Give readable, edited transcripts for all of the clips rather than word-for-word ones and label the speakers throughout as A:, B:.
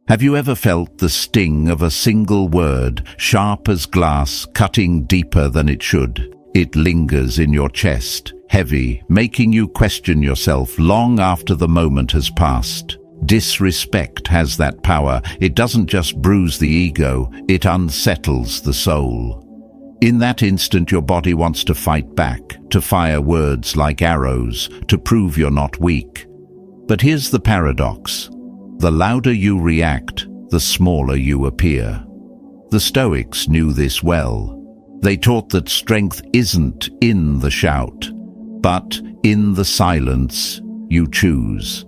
A: Have you ever felt the sting of a single word, sharp as glass, cutting deeper than it should? It lingers in your chest, heavy, making you question yourself long after the moment has passed. Disrespect has that power. It doesn't just bruise the ego, it unsettles the soul. In that instant, your body wants to fight back, to fire words like arrows, to prove you're not weak. But here's the paradox. The louder you react, the smaller you appear. The Stoics knew this well. They taught that strength isn't in the shout, but in the silence you choose.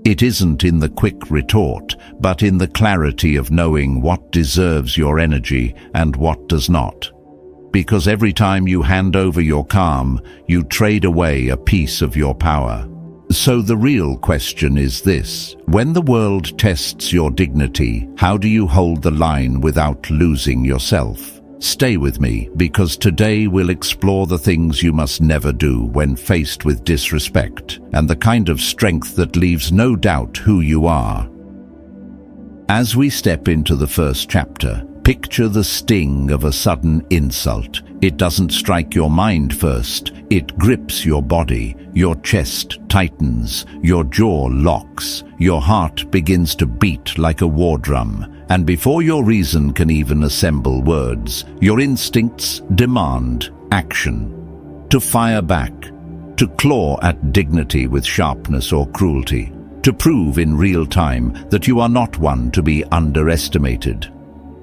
A: It isn't in the quick retort, but in the clarity of knowing what deserves your energy and what does not. Because every time you hand over your calm, you trade away a piece of your power. So the real question is this: when the world tests your dignity, how do you hold the line without losing yourself? Stay with me, because today we'll explore the things you must never do when faced with disrespect, and the kind of strength that leaves no doubt who you are. As we step into the first chapter, picture the sting of a sudden insult. It doesn't strike your mind first, it grips your body, your chest tightens, your jaw locks, your heart begins to beat like a war drum, and before your reason can even assemble words, your instincts demand action. To fire back, to claw at dignity with sharpness or cruelty, to prove in real time that you are not one to be underestimated.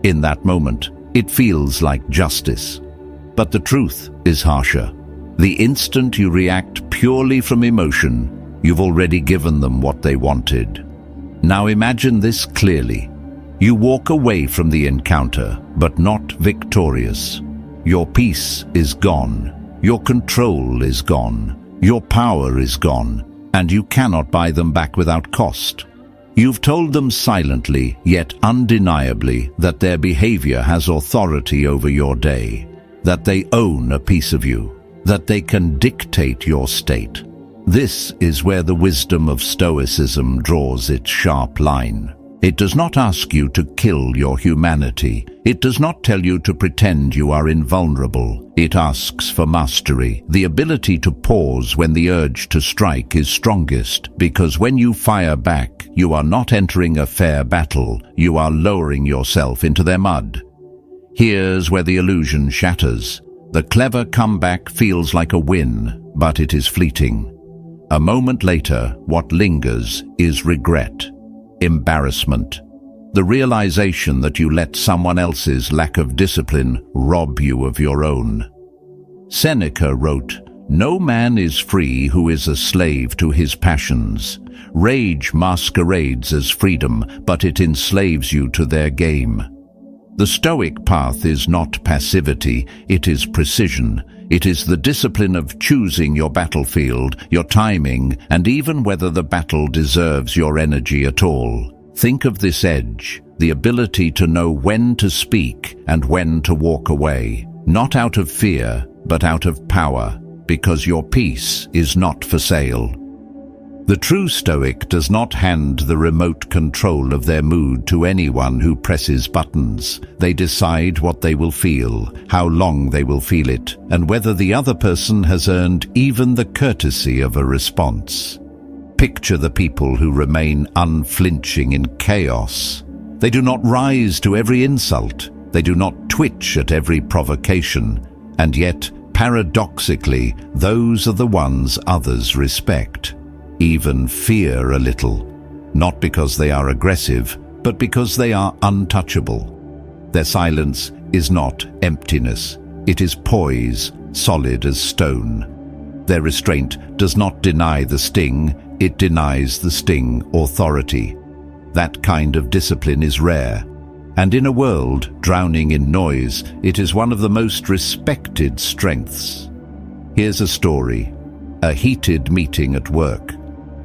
A: In that moment, it feels like justice. But the truth is harsher. The instant you react purely from emotion, you've already given them what they wanted. Now imagine this clearly. You walk away from the encounter, but not victorious. Your peace is gone. Your control is gone. Your power is gone, and you cannot buy them back without cost. You've told them silently, yet undeniably, that their behavior has authority over your day, that they own a piece of you, that they can dictate your state. This is where the wisdom of Stoicism draws its sharp line. It does not ask you to kill your humanity. It does not tell you to pretend you are invulnerable. It asks for mastery, the ability to pause when the urge to strike is strongest, because when you fire back, you are not entering a fair battle, you are lowering yourself into their mud. Here's where the illusion shatters. The clever comeback feels like a win, but it is fleeting. A moment later, what lingers is regret. Embarrassment. The realization that you let someone else's lack of discipline rob you of your own. Seneca wrote, "No man is free who is a slave to his passions. Rage masquerades as freedom, but it enslaves you to their game." The Stoic path is not passivity, it is precision. It is the discipline of choosing your battlefield, your timing, and even whether the battle deserves your energy at all. Think of this edge, the ability to know when to speak and when to walk away, not out of fear, but out of power, because your peace is not for sale. The true Stoic does not hand the remote control of their mood to anyone who presses buttons. They decide what they will feel, how long they will feel it, and whether the other person has earned even the courtesy of a response. Picture the people who remain unflinching in chaos. They do not rise to every insult. They do not twitch at every provocation. And yet, paradoxically, those are the ones others respect. Even fear a little, not because they are aggressive, but because they are untouchable. Their silence is not emptiness, it is poise, solid as stone. Their restraint does not deny the sting, it denies the sting authority. That kind of discipline is rare, and in a world drowning in noise, it is one of the most respected strengths. Here's a story. A heated meeting at work.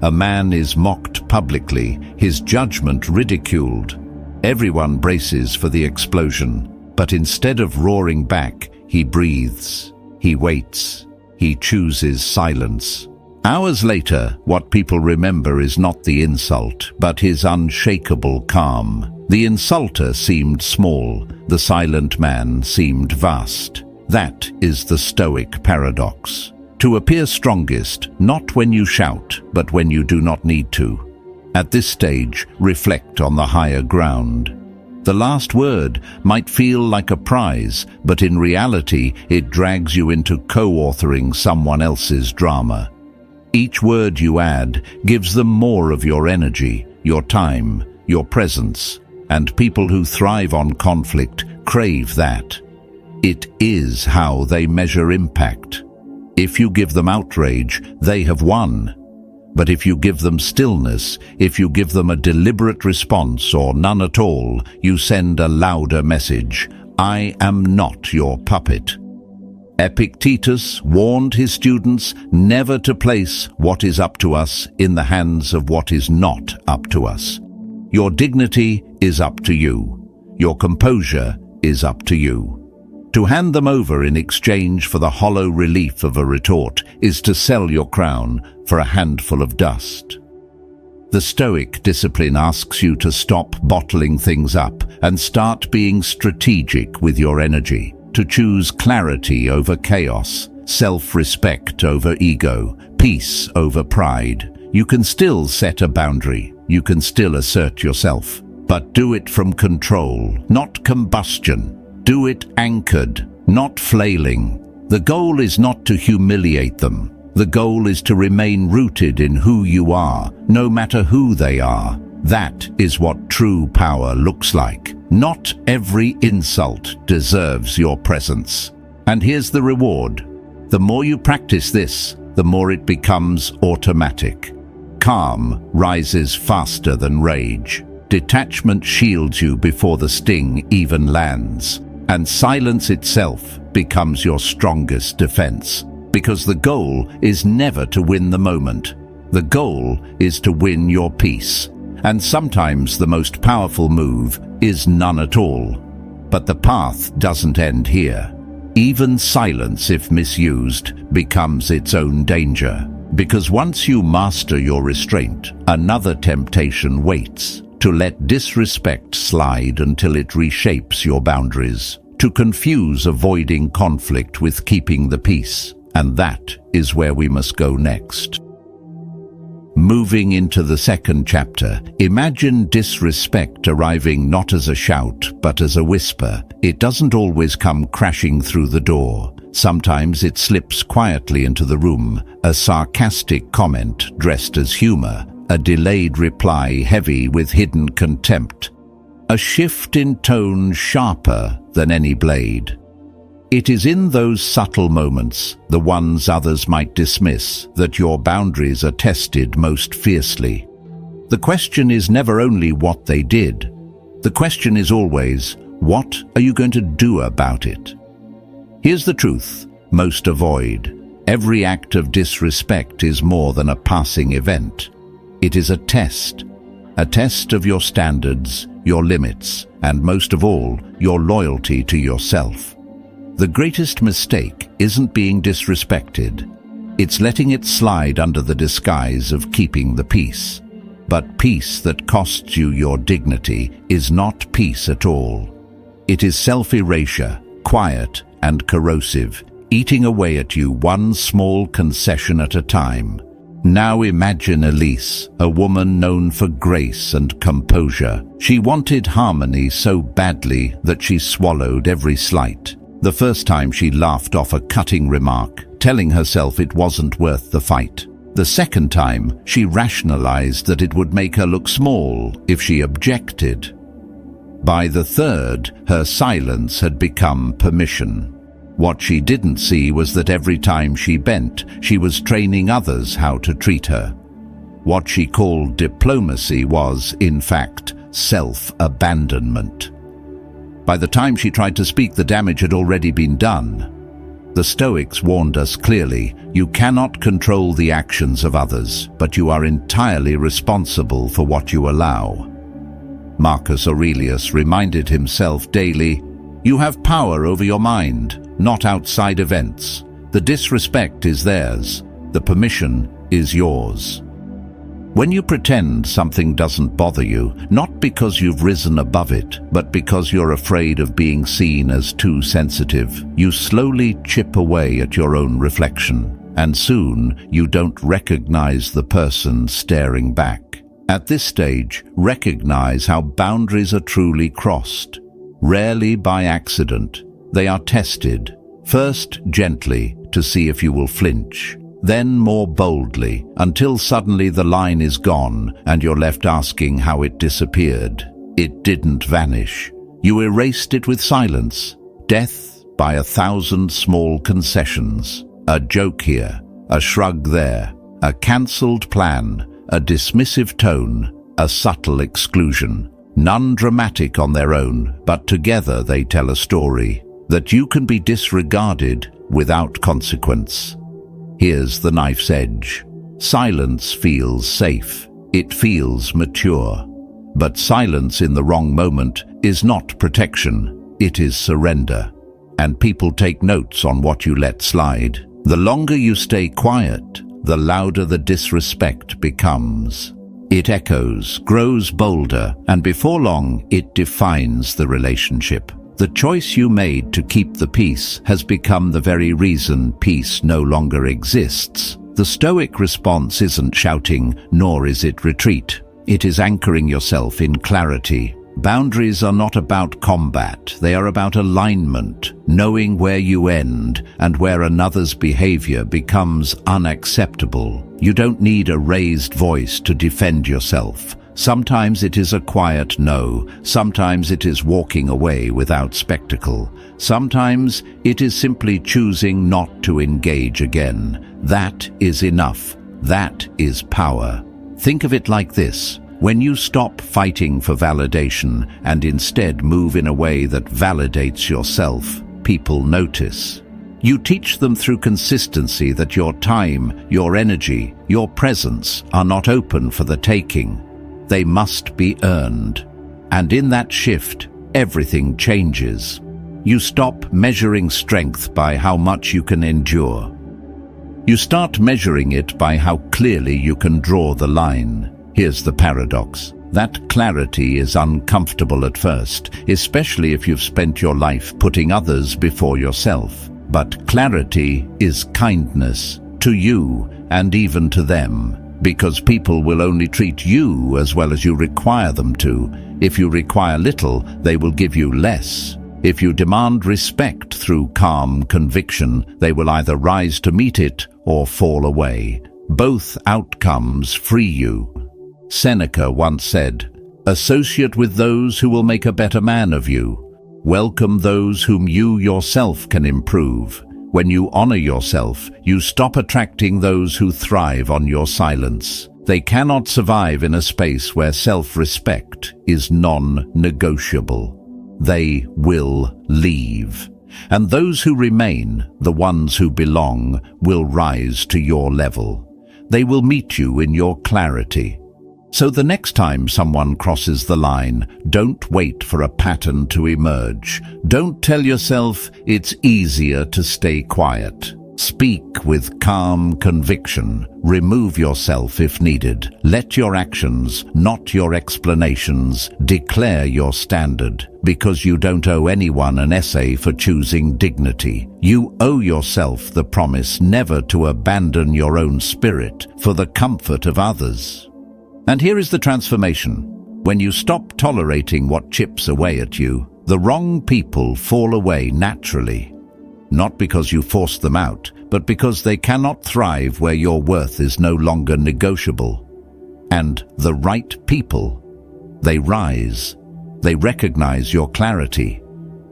A: A man is mocked publicly, his judgment ridiculed. Everyone braces for the explosion, but instead of roaring back, he breathes, he waits, he chooses silence. Hours later, what people remember is not the insult, but his unshakable calm. The insulter seemed small, the silent man seemed vast. That is the Stoic paradox. To appear strongest, not when you shout, but when you do not need to. At this stage, reflect on the higher ground. The last word might feel like a prize, but in reality, it drags you into co-authoring someone else's drama. Each word you add gives them more of your energy, your time, your presence, and people who thrive on conflict crave that. It is how they measure impact. If you give them outrage, they have won. But if you give them stillness, if you give them a deliberate response or none at all, you send a louder message. I am not your puppet. Epictetus warned his students never to place what is up to us in the hands of what is not up to us. Your dignity is up to you. Your composure is up to you. To hand them over in exchange for the hollow relief of a retort is to sell your crown for a handful of dust. The Stoic discipline asks you to stop bottling things up and start being strategic with your energy, to choose clarity over chaos, self-respect over ego, peace over pride. You can still set a boundary, you can still assert yourself, but do it from control, not combustion. Do it anchored, not flailing. The goal is not to humiliate them. The goal is to remain rooted in who you are, no matter who they are. That is what true power looks like. Not every insult deserves your presence. And here's the reward. The more you practice this, the more it becomes automatic. Calm rises faster than rage. Detachment shields you before the sting even lands. And silence itself becomes your strongest defense. Because the goal is never to win the moment. The goal is to win your peace. And sometimes the most powerful move is none at all. But the path doesn't end here. Even silence, if misused, becomes its own danger. Because once you master your restraint, another temptation waits. To let disrespect slide until it reshapes your boundaries. To confuse avoiding conflict with keeping the peace. And that is where we must go next. Moving into the second chapter, imagine disrespect arriving not as a shout, but as a whisper. It doesn't always come crashing through the door. Sometimes it slips quietly into the room, a sarcastic comment dressed as humor, a delayed reply heavy with hidden contempt, a shift in tone sharper than any blade. It is in those subtle moments, the ones others might dismiss, that your boundaries are tested most fiercely. The question is never only what they did. The question is always, what are you going to do about it? Here's the truth most avoid. Every act of disrespect is more than a passing event. It is a test of your standards, your limits, and most of all, your loyalty to yourself. The greatest mistake isn't being disrespected. It's letting it slide under the disguise of keeping the peace. But peace that costs you your dignity is not peace at all. It is self-erasure, quiet and corrosive, eating away at you one small concession at a time. Now imagine Elise, a woman known for grace and composure. She wanted harmony so badly that she swallowed every slight. The first time she laughed off a cutting remark, telling herself it wasn't worth the fight. The second time, she rationalized that it would make her look small if she objected. By the third, her silence had become permission. What she didn't see was that every time she bent, she was training others how to treat her. What she called diplomacy was, in fact, self-abandonment. By the time she tried to speak, the damage had already been done. The Stoics warned us clearly, you cannot control the actions of others, but you are entirely responsible for what you allow. Marcus Aurelius reminded himself daily, you have power over your mind, not outside events. The disrespect is theirs. The permission is yours. When you pretend something doesn't bother you, not because you've risen above it, but because you're afraid of being seen as too sensitive, you slowly chip away at your own reflection, and soon you don't recognize the person staring back. At this stage, recognize how boundaries are truly crossed. Rarely by accident, they are tested, first gently to see if you will flinch, then more boldly, until suddenly the line is gone and you're left asking how it disappeared. It didn't vanish. You erased it with silence. Death by 1,000 small concessions. A joke here, a shrug there, a cancelled plan, a dismissive tone, a subtle exclusion. None dramatic on their own, but together they tell a story that you can be disregarded without consequence. Here's the knife's edge. Silence feels safe. It feels mature. But silence in the wrong moment is not protection. It is surrender. And people take notes on what you let slide. The longer you stay quiet, the louder the disrespect becomes. It echoes, grows bolder, and before long, it defines the relationship. The choice you made to keep the peace has become the very reason peace no longer exists. The Stoic response isn't shouting, nor is it retreat. It is anchoring yourself in clarity. Boundaries are not about combat, they are about alignment, knowing where you end and where another's behavior becomes unacceptable. You don't need a raised voice to defend yourself. Sometimes it is a quiet no, sometimes it is walking away without spectacle, sometimes it is simply choosing not to engage again. That is enough. That is power. Think of it like this. When you stop fighting for validation and instead move in a way that validates yourself, people notice. You teach them through consistency that your time, your energy, your presence are not open for the taking. They must be earned. And in that shift, everything changes. You stop measuring strength by how much you can endure. You start measuring it by how clearly you can draw the line. Here's the paradox. That clarity is uncomfortable at first, especially if you've spent your life putting others before yourself. But clarity is kindness to you and even to them. Because people will only treat you as well as you require them to. If you require little, they will give you less. If you demand respect through calm conviction, they will either rise to meet it or fall away. Both outcomes free you. Seneca once said, "Associate with those who will make a better man of you. Welcome those whom you yourself can improve." When you honor yourself, you stop attracting those who thrive on your silence. They cannot survive in a space where self-respect is non-negotiable. They will leave. And those who remain, the ones who belong, will rise to your level. They will meet you in your clarity. So the next time someone crosses the line, don't wait for a pattern to emerge. Don't tell yourself it's easier to stay quiet. Speak with calm conviction. Remove yourself if needed. Let your actions, not your explanations, declare your standard. Because you don't owe anyone an essay for choosing dignity. You owe yourself the promise never to abandon your own spirit for the comfort of others. And here is the transformation. When you stop tolerating what chips away at you, the wrong people fall away naturally. Not because you forced them out, but because they cannot thrive where your worth is no longer negotiable. And the right people, they rise. They recognize your clarity.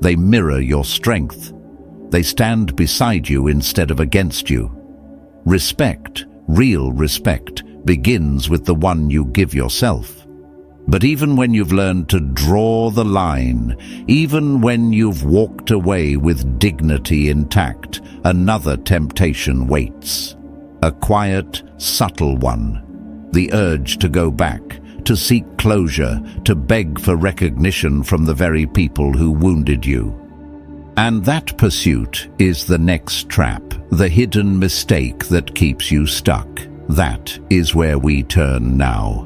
A: They mirror your strength. They stand beside you instead of against you. Respect, real respect, begins with the one you give yourself. But even when you've learned to draw the line, even when you've walked away with dignity intact, another temptation waits. A quiet, subtle one. The urge to go back, to seek closure, to beg for recognition from the very people who wounded you. And that pursuit is the next trap, the hidden mistake that keeps you stuck. That is where we turn now.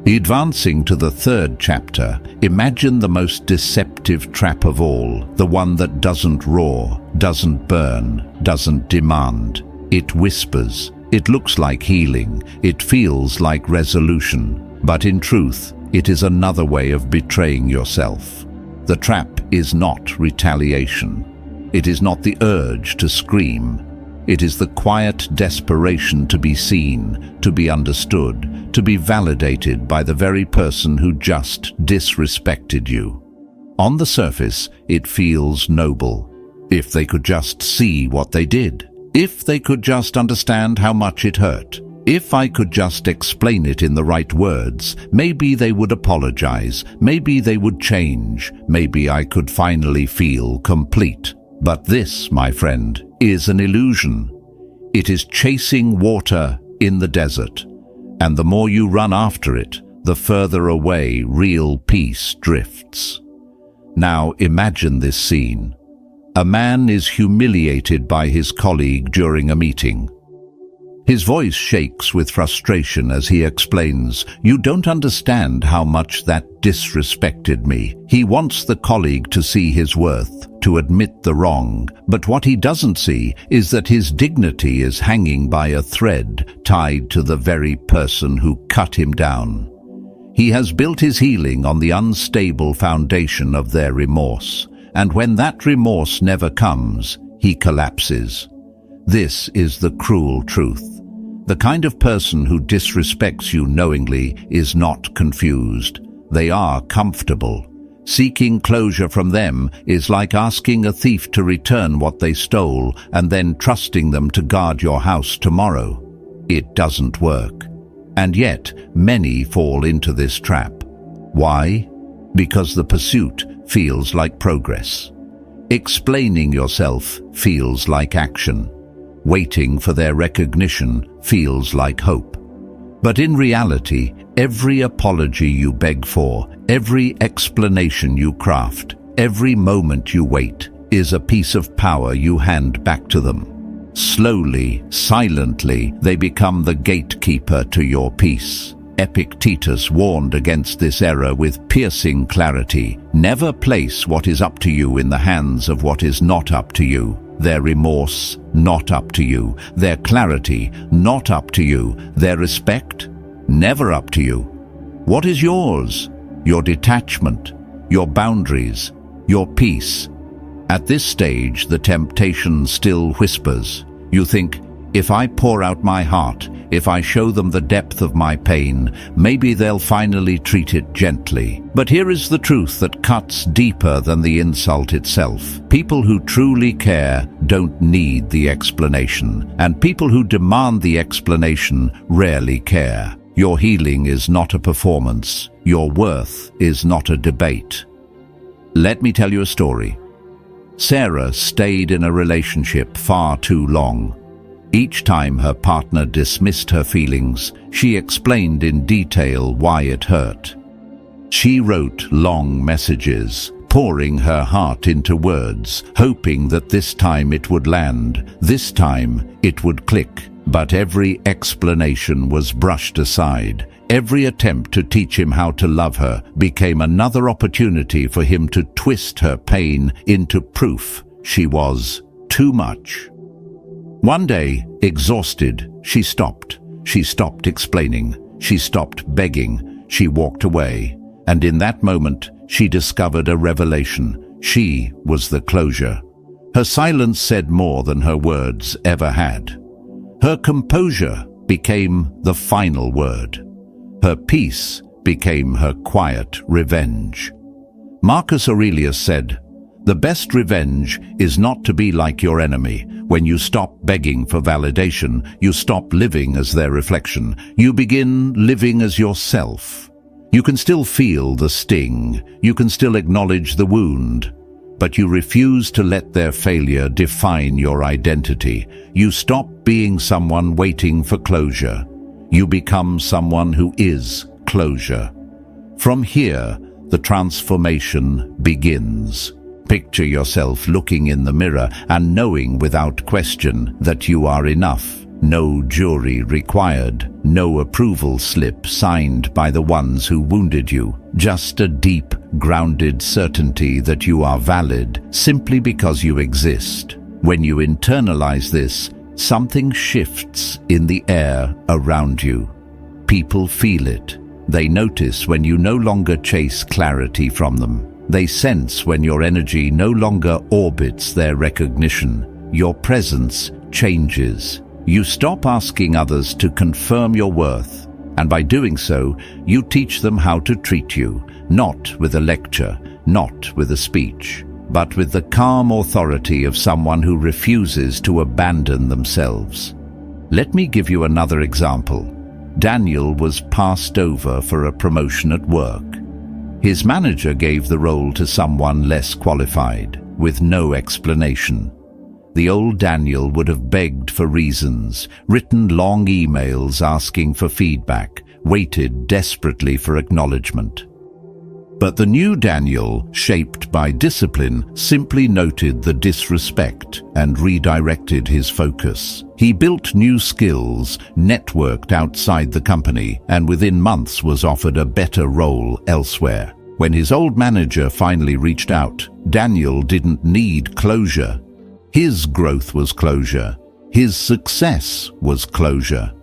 A: Advancing to the third chapter, imagine the most deceptive trap of all, the one that doesn't roar, doesn't burn, doesn't demand. It whispers. It looks like healing. It feels like resolution. But in truth, it is another way of betraying yourself. The trap is not retaliation. It is not the urge to scream. It is the quiet desperation to be seen, to be understood, to be validated by the very person who just disrespected you. On the surface, it feels noble. If they could just see what they did. If they could just understand how much it hurt. If I could just explain it in the right words, maybe they would apologize, maybe they would change, maybe I could finally feel complete. But this, my friend, is an illusion. It is chasing water in the desert, and the more you run after it, the further away real peace drifts. Now imagine this scene. A man is humiliated by his colleague during a meeting. His voice shakes with frustration as he explains, "You don't understand how much that disrespected me." He wants the colleague to see his worth, to admit the wrong, but what he doesn't see is that his dignity is hanging by a thread tied to the very person who cut him down. He has built his healing on the unstable foundation of their remorse, and when that remorse never comes, he collapses. This is the cruel truth. The kind of person who disrespects you knowingly is not confused. They are comfortable. Seeking closure from them is like asking a thief to return what they stole and then trusting them to guard your house tomorrow. It doesn't work. And yet, many fall into this trap. Why? Because the pursuit feels like progress. Explaining yourself feels like action. Waiting for their recognition feels like hope. But in reality, every apology you beg for, every explanation you craft, every moment you wait, is a piece of power you hand back to them. Slowly, silently, they become the gatekeeper to your peace. Epictetus warned against this error with piercing clarity. Never place what is up to you in the hands of what is not up to you. Their remorse, not up to you. Their clarity, not up to you. Their respect, never up to you. What is yours? Your detachment, your boundaries, your peace. At this stage, the temptation still whispers. You think, if I pour out my heart, if I show them the depth of my pain, maybe they'll finally treat it gently. But here is the truth that cuts deeper than the insult itself. People who truly care don't need the explanation, and people who demand the explanation rarely care. Your healing is not a performance. Your worth is not a debate. Let me tell you a story. Sarah stayed in a relationship far too long. Each time her partner dismissed her feelings, she explained in detail why it hurt. She wrote long messages, pouring her heart into words, hoping that this time it would land, this time it would click. But every explanation was brushed aside. Every attempt to teach him how to love her became another opportunity for him to twist her pain into proof she was too much. One day, exhausted, she stopped. She stopped explaining. She stopped begging. She walked away. And in that moment, she discovered a revelation. She was the closure. Her silence said more than her words ever had. Her composure became the final word. Her peace became her quiet revenge. Marcus Aurelius said, "The best revenge is not to be like your enemy. When you stop begging for validation, you stop living as their reflection. You begin living as yourself. You can still feel the sting. You can still acknowledge the wound. But you refuse to let their failure define your identity. You stop being someone waiting for closure. You become someone who is closure. From here, the transformation begins. Picture yourself looking in the mirror and knowing without question that you are enough. No jury required, no approval slip signed by the ones who wounded you, just a deep, grounded certainty that you are valid simply because you exist. When you internalize this, something shifts in the air around you. People feel it. They notice when you no longer chase clarity from them. They sense when your energy no longer orbits their recognition. Your presence changes. You stop asking others to confirm your worth, and by doing so, you teach them how to treat you, not with a lecture, not with a speech, but with the calm authority of someone who refuses to abandon themselves. Let me give you another example. Daniel was passed over for a promotion at work. His manager gave the role to someone less qualified, with no explanation. The old Daniel would have begged for reasons, written long emails asking for feedback, waited desperately for acknowledgement. But the new Daniel, shaped by discipline, simply noted the disrespect and redirected his focus. He built new skills, networked outside the company, and within months was offered a better role elsewhere. When his old manager finally reached out, Daniel didn't need closure. His growth was closure. His success was closure.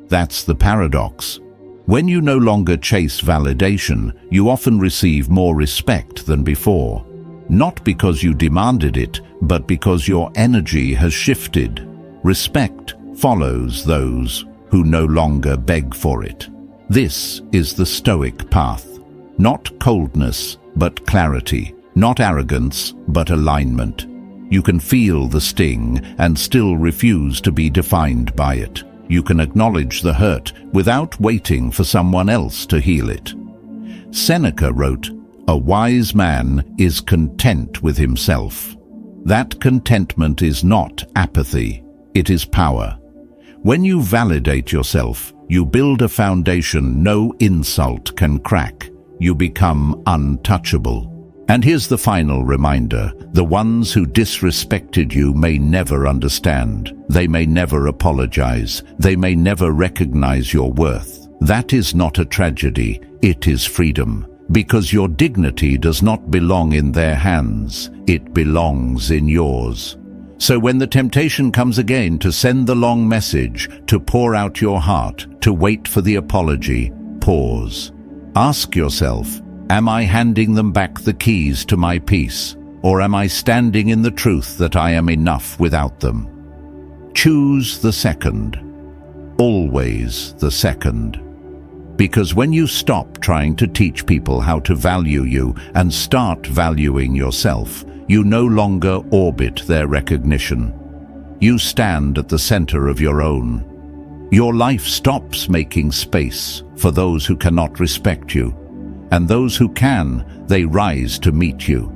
A: That's the paradox. When you no longer chase validation, you often receive more respect than before. Not because you demanded it, but because your energy has shifted. Respect follows those who no longer beg for it. This is the Stoic path. Not coldness, but clarity. Not arrogance, but alignment. You can feel the sting and still refuse to be defined by it. You can acknowledge the hurt without waiting for someone else to heal it. Seneca wrote, "A wise man is content with himself." That contentment is not apathy, it is power. When you validate yourself, you build a foundation no insult can crack. You become untouchable. And here's the final reminder. The ones who disrespected you may never understand. They may never apologize. They may never recognize your worth. That is not a tragedy. It is freedom. Because your dignity does not belong in their hands. It belongs in yours. So when the temptation comes again to send the long message, to pour out your heart, to wait for the apology, pause. Ask yourself, am I handing them back the keys to my peace, or am I standing in the truth that I am enough without them? Choose the second. Always the second. Because when you stop trying to teach people how to value you and start valuing yourself, you no longer orbit their recognition. You stand at the center of your own. Your life stops making space for those who cannot respect you. And those who can, they rise to meet you.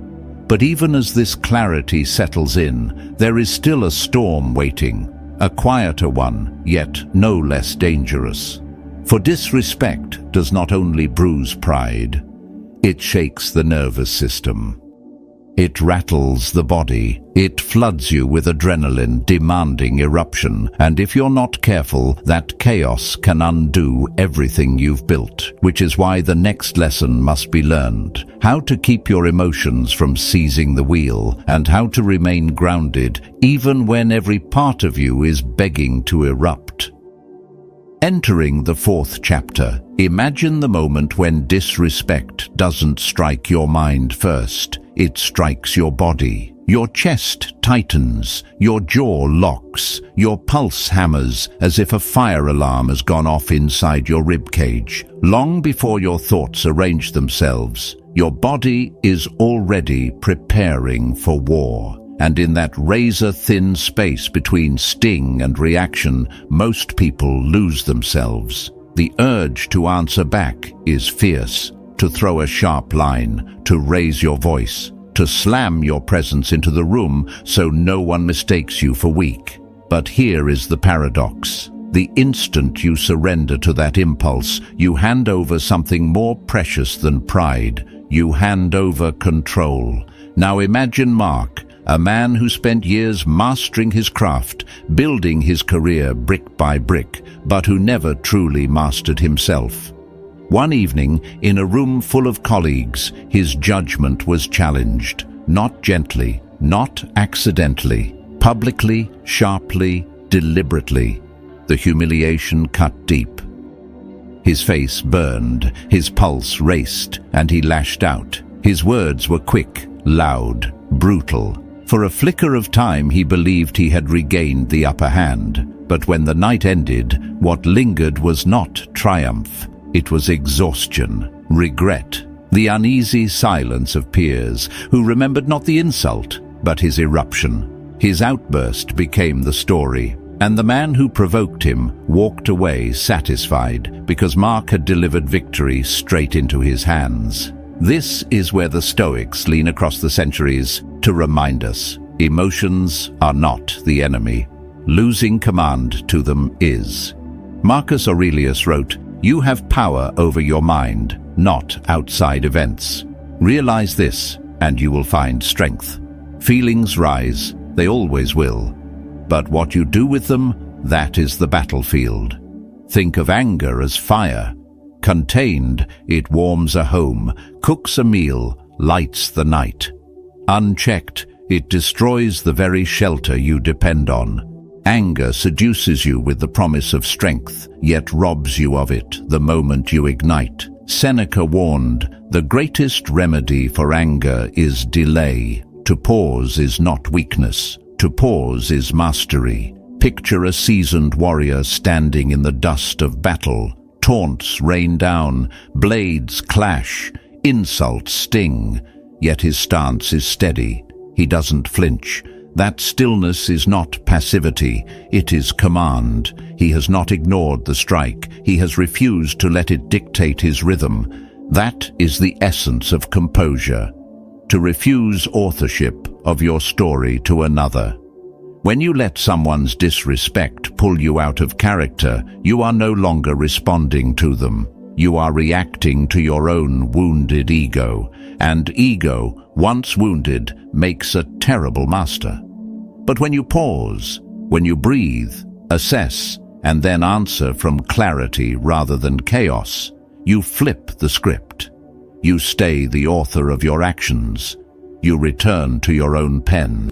A: But even as this clarity settles in, there is still a storm waiting, a quieter one, yet no less dangerous. For disrespect does not only bruise pride, it shakes the nervous system. It rattles the body. It floods you with adrenaline, demanding eruption. And if you're not careful, that chaos can undo everything you've built, which is why the next lesson must be learned. How to keep your emotions from seizing the wheel, and how to remain grounded even when every part of you is begging to erupt. Entering the fourth chapter, imagine the moment when disrespect doesn't strike your mind first. It strikes your body. Your chest tightens, your jaw locks, your pulse hammers as if a fire alarm has gone off inside your ribcage. Long before your thoughts arrange themselves, your body is already preparing for war. And in that razor-thin space between sting and reaction, most people lose themselves. The urge to answer back is fierce, to throw a sharp line, to raise your voice, to slam your presence into the room so no one mistakes you for weak. But here is the paradox. The instant you surrender to that impulse, you hand over something more precious than pride. You hand over control. Now imagine Mark, a man who spent years mastering his craft, building his career brick by brick, but who never truly mastered himself. One evening, in a room full of colleagues, his judgment was challenged, not gently, not accidentally, publicly, sharply, deliberately. The humiliation cut deep. His face burned, his pulse raced, and he lashed out. His words were quick, loud, brutal. For a flicker of time he believed he had regained the upper hand, but when the night ended, what lingered was not triumph. It was exhaustion, regret, the uneasy silence of peers who remembered not the insult, but his eruption. His outburst became the story, and the man who provoked him walked away satisfied because Mark had delivered victory straight into his hands. This is where the Stoics lean across the centuries to remind us, emotions are not the enemy. Losing command to them is. Marcus Aurelius wrote, "You have power over your mind, not outside events. Realize this, and you will find strength. Feelings rise, they always will. But what you do with them, that is the battlefield. Think of anger as fire. Contained, it warms a home, cooks a meal, lights the night. Unchecked, it destroys the very shelter you depend on. Anger seduces you with the promise of strength, yet robs you of it the moment you ignite. Seneca warned, "The greatest remedy for anger is delay. To pause is not weakness. To pause is mastery." Picture a seasoned warrior standing in the dust of battle. Taunts rain down, blades clash, insults sting, yet his stance is steady. He doesn't flinch. That stillness is not passivity, it is command. He has not ignored the strike. He has refused to let it dictate his rhythm. That is the essence of composure. To refuse authorship of your story to another. When you let someone's disrespect pull you out of character, you are no longer responding to them. You are reacting to your own wounded ego, and ego, once wounded, makes a terrible master. But when you pause, when you breathe, assess, and then answer from clarity rather than chaos, you flip the script. You stay the author of your actions. You return to your own pen.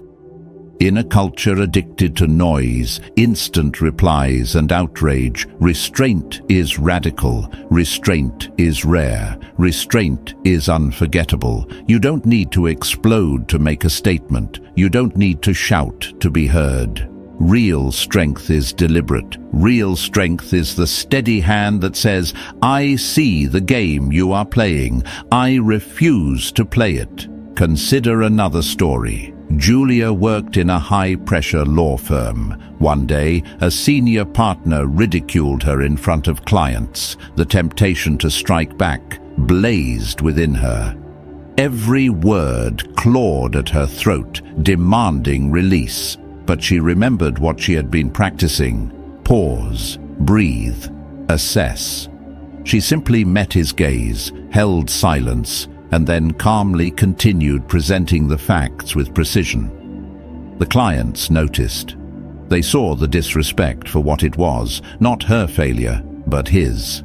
A: In a culture addicted to noise, instant replies and outrage, restraint is radical, restraint is rare, restraint is unforgettable. You don't need to explode to make a statement. You don't need to shout to be heard. Real strength is deliberate. Real strength is the steady hand that says, "I see the game you are playing. I refuse to play it." Consider another story. Julia worked in a high-pressure law firm. One day, a senior partner ridiculed her in front of clients. The temptation to strike back blazed within her. Every word clawed at her throat, demanding release. But she remembered what she had been practicing. Pause, breathe, assess. She simply met his gaze, held silence, and then calmly continued presenting the facts with precision. The clients noticed. They saw the disrespect for what it was, not her failure, but his.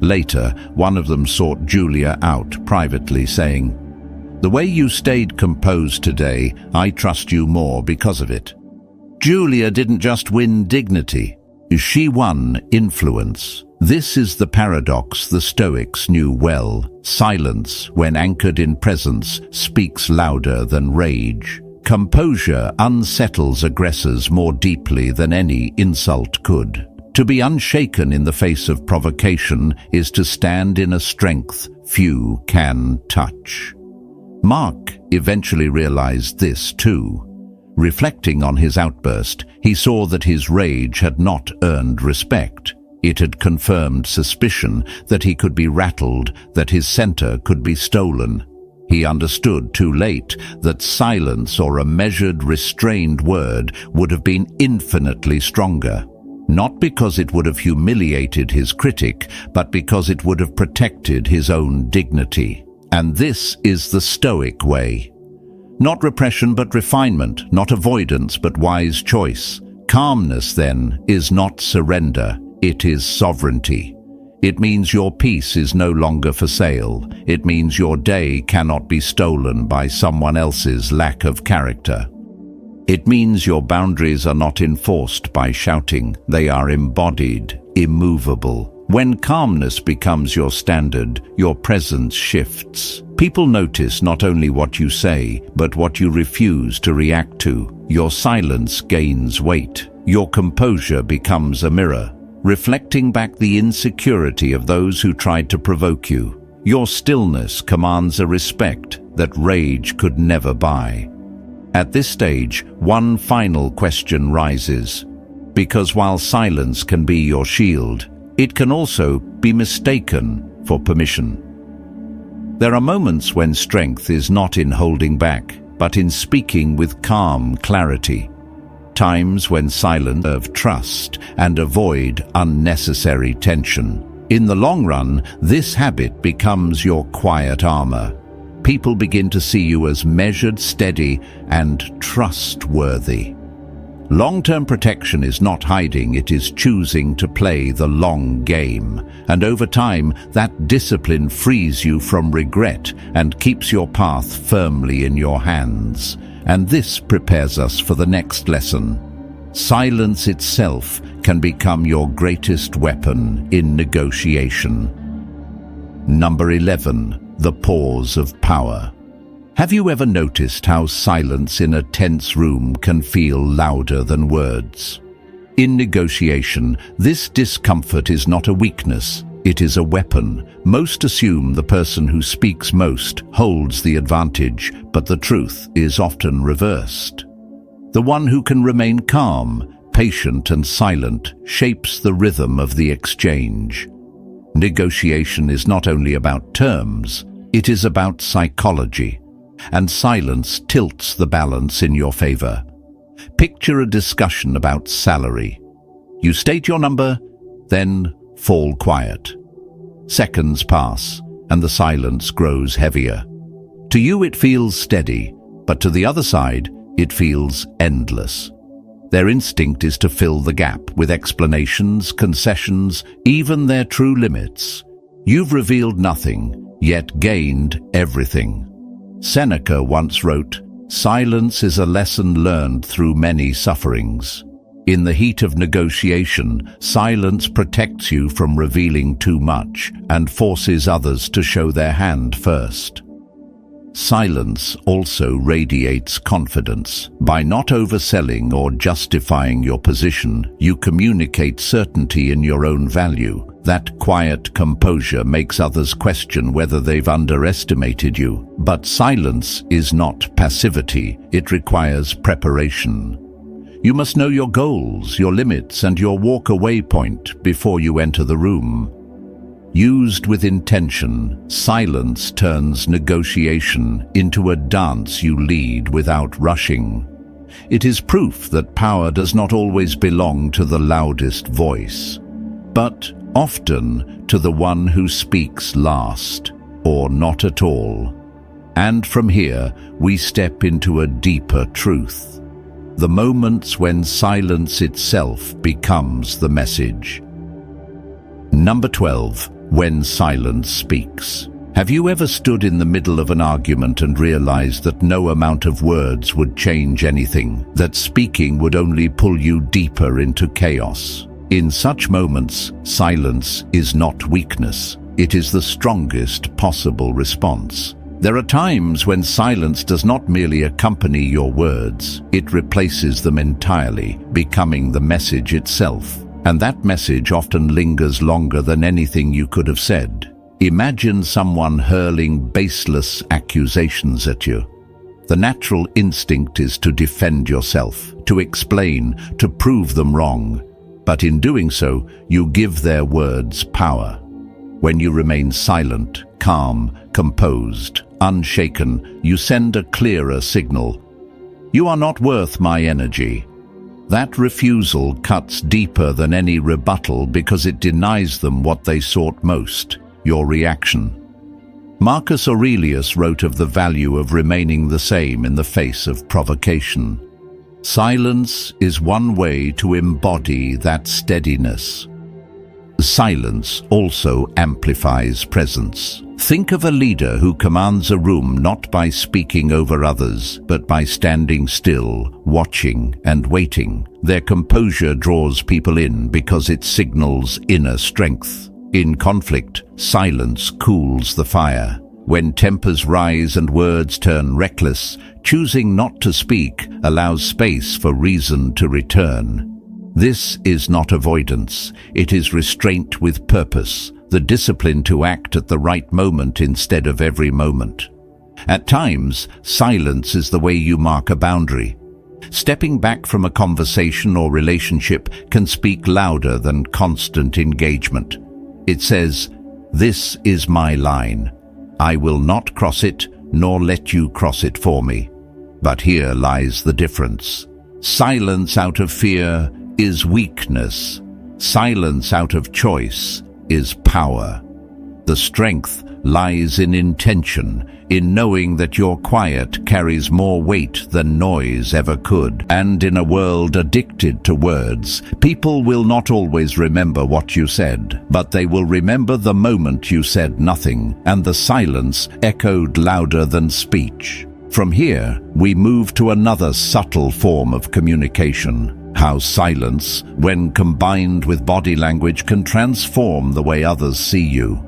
A: Later, one of them sought Julia out privately, saying, "The way you stayed composed today, I trust you more because of it." Julia didn't just win dignity, she won influence. This is the paradox the Stoics knew well. Silence, when anchored in presence, speaks louder than rage. Composure unsettles aggressors more deeply than any insult could. To be unshaken in the face of provocation is to stand in a strength few can touch. Mark eventually realized this too. Reflecting on his outburst, he saw that his rage had not earned respect. It had confirmed suspicion that he could be rattled, that his center could be stolen. He understood too late that silence or a measured, restrained word would have been infinitely stronger. Not because it would have humiliated his critic, but because it would have protected his own dignity. And this is the Stoic way. Not repression but refinement, not avoidance but wise choice. Calmness, then, is not surrender, it is sovereignty. It means your peace is no longer for sale. It means your day cannot be stolen by someone else's lack of character. It means your boundaries are not enforced by shouting, they are embodied, immovable. When calmness becomes your standard, your presence shifts. People notice not only what you say, but what you refuse to react to. Your silence gains weight. Your composure becomes a mirror, reflecting back the insecurity of those who tried to provoke you. Your stillness commands a respect that rage could never buy. At this stage, one final question rises, because while silence can be your shield, it can also be mistaken for permission. There are moments when strength is not in holding back, but in speaking with calm clarity. Times when silence serves trust and avoid unnecessary tension. In the long run, this habit becomes your quiet armor. People begin to see you as measured, steady, and trustworthy. Long-term protection is not hiding, it is choosing to play the long game. And over time, that discipline frees you from regret and keeps your path firmly in your hands. And this prepares us for the next lesson. Silence itself can become your greatest weapon in negotiation. Number 11. The pause of power. Have you ever noticed how silence in a tense room can feel louder than words? In negotiation, this discomfort is not a weakness, it is a weapon. Most assume the person who speaks most holds the advantage, but the truth is often reversed. The one who can remain calm, patient and silent shapes the rhythm of the exchange. Negotiation is not only about terms, it is about psychology. And silence tilts the balance in your favor. Picture a discussion about salary. You state your number, then fall quiet. Seconds pass, and the silence grows heavier. To you it feels steady, but to the other side it feels endless. Their instinct is to fill the gap with explanations, concessions, even their true limits. You've revealed nothing, yet gained everything. Seneca once wrote, "Silence is a lesson learned through many sufferings." In the heat of negotiation, silence protects you from revealing too much and forces others to show their hand first. Silence also radiates confidence. By not overselling or justifying your position, you communicate certainty in your own value. That quiet composure makes others question whether they've underestimated you. But silence is not passivity, it requires preparation. You must know your goals, your limits, and your walk-away point before you enter the room. Used with intention, silence turns negotiation into a dance you lead without rushing. It is proof that power does not always belong to the loudest voice, but often to the one who speaks last, or not at all. And from here, we step into a deeper truth. The moments when silence itself becomes the message. Number 12. When silence speaks. Have you ever stood in the middle of an argument and realized that no amount of words would change anything, that speaking would only pull you deeper into chaos? In such moments, silence is not weakness. It is the strongest possible response. There are times when silence does not merely accompany your words, it replaces them entirely, becoming the message itself. And that message often lingers longer than anything you could have said. Imagine someone hurling baseless accusations at you. The natural instinct is to defend yourself, to explain, to prove them wrong. But in doing so, you give their words power. When you remain silent, calm, composed, unshaken, you send a clearer signal. You are not worth my energy. That refusal cuts deeper than any rebuttal because it denies them what they sought most, your reaction. Marcus Aurelius wrote of the value of remaining the same in the face of provocation. Silence is one way to embody that steadiness. Silence also amplifies presence. Think of a leader who commands a room not by speaking over others, but by standing still, watching and waiting. Their composure draws people in because it signals inner strength. In conflict, silence cools the fire. When tempers rise and words turn reckless, choosing not to speak allows space for reason to return. This is not avoidance, it is restraint with purpose, the discipline to act at the right moment instead of every moment. At times, silence is the way you mark a boundary. Stepping back from a conversation or relationship can speak louder than constant engagement. It says, "This is my line. I will not cross it, nor let you cross it for me." But here lies the difference. Silence out of fear is weakness. Silence out of choice is power. The strength lies in intention, in knowing that your quiet carries more weight than noise ever could. And in a world addicted to words, people will not always remember what you said, but they will remember the moment you said nothing, and the silence echoed louder than speech. From here, we move to another subtle form of communication. How silence, when combined with body language, can transform the way others see you.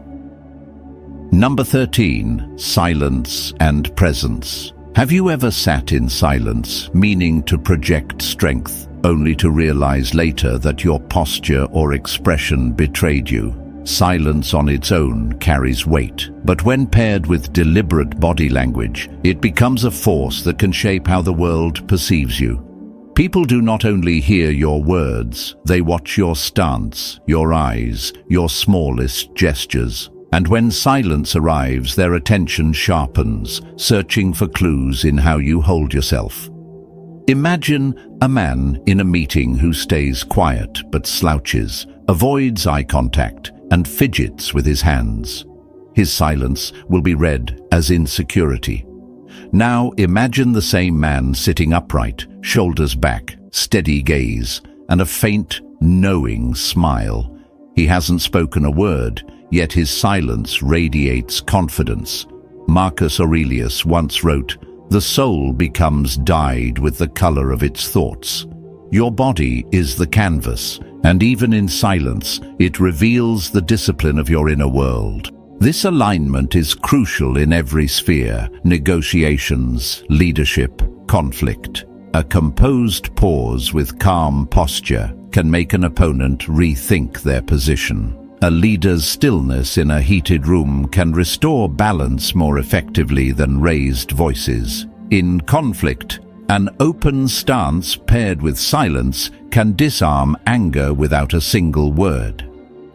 A: Number 13, silence and presence. Have you ever sat in silence, meaning to project strength, only to realize later that your posture or expression betrayed you? Silence on its own carries weight, but when paired with deliberate body language, it becomes a force that can shape how the world perceives you. People do not only hear your words, they watch your stance, your eyes, your smallest gestures. And when silence arrives, their attention sharpens, searching for clues in how you hold yourself. Imagine a man in a meeting who stays quiet but slouches, avoids eye contact, and fidgets with his hands. His silence will be read as insecurity. Now imagine the same man sitting upright, shoulders back, steady gaze, and a faint, knowing smile. He hasn't spoken a word, yet his silence radiates confidence. Marcus Aurelius once wrote, "The soul becomes dyed with the color of its thoughts." Your body is the canvas, and even in silence, it reveals the discipline of your inner world. This alignment is crucial in every sphere: negotiations, leadership, conflict. A composed pause with calm posture can make an opponent rethink their position. A leader's stillness in a heated room can restore balance more effectively than raised voices. In conflict, an open stance paired with silence can disarm anger without a single word.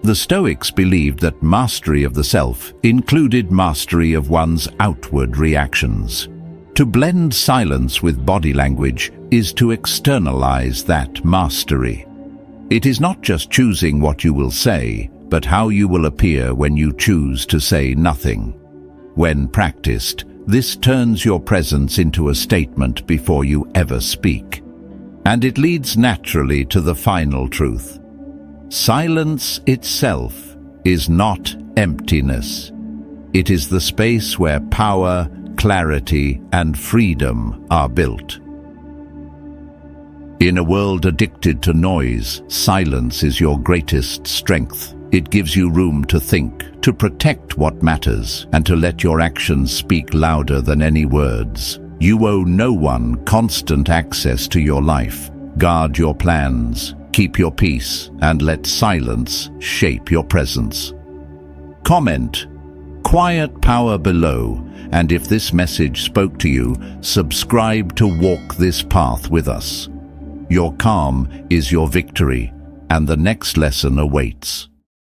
A: The Stoics believed that mastery of the self included mastery of one's outward reactions. To blend silence with body language is to externalize that mastery. It is not just choosing what you will say, but how you will appear when you choose to say nothing. When practiced, this turns your presence into a statement before you ever speak. And it leads naturally to the final truth. Silence itself is not emptiness. It is the space where power, clarity, and freedom are built. In a world addicted to noise, silence is your greatest strength. It gives you room to think, to protect what matters, and to let your actions speak louder than any words. You owe no one constant access to your life. Guard your plans, keep your peace, and let silence shape your presence. Comment, "Quiet power" below, and if this message spoke to you, subscribe to walk this path with us. Your calm is your victory, and the next lesson awaits.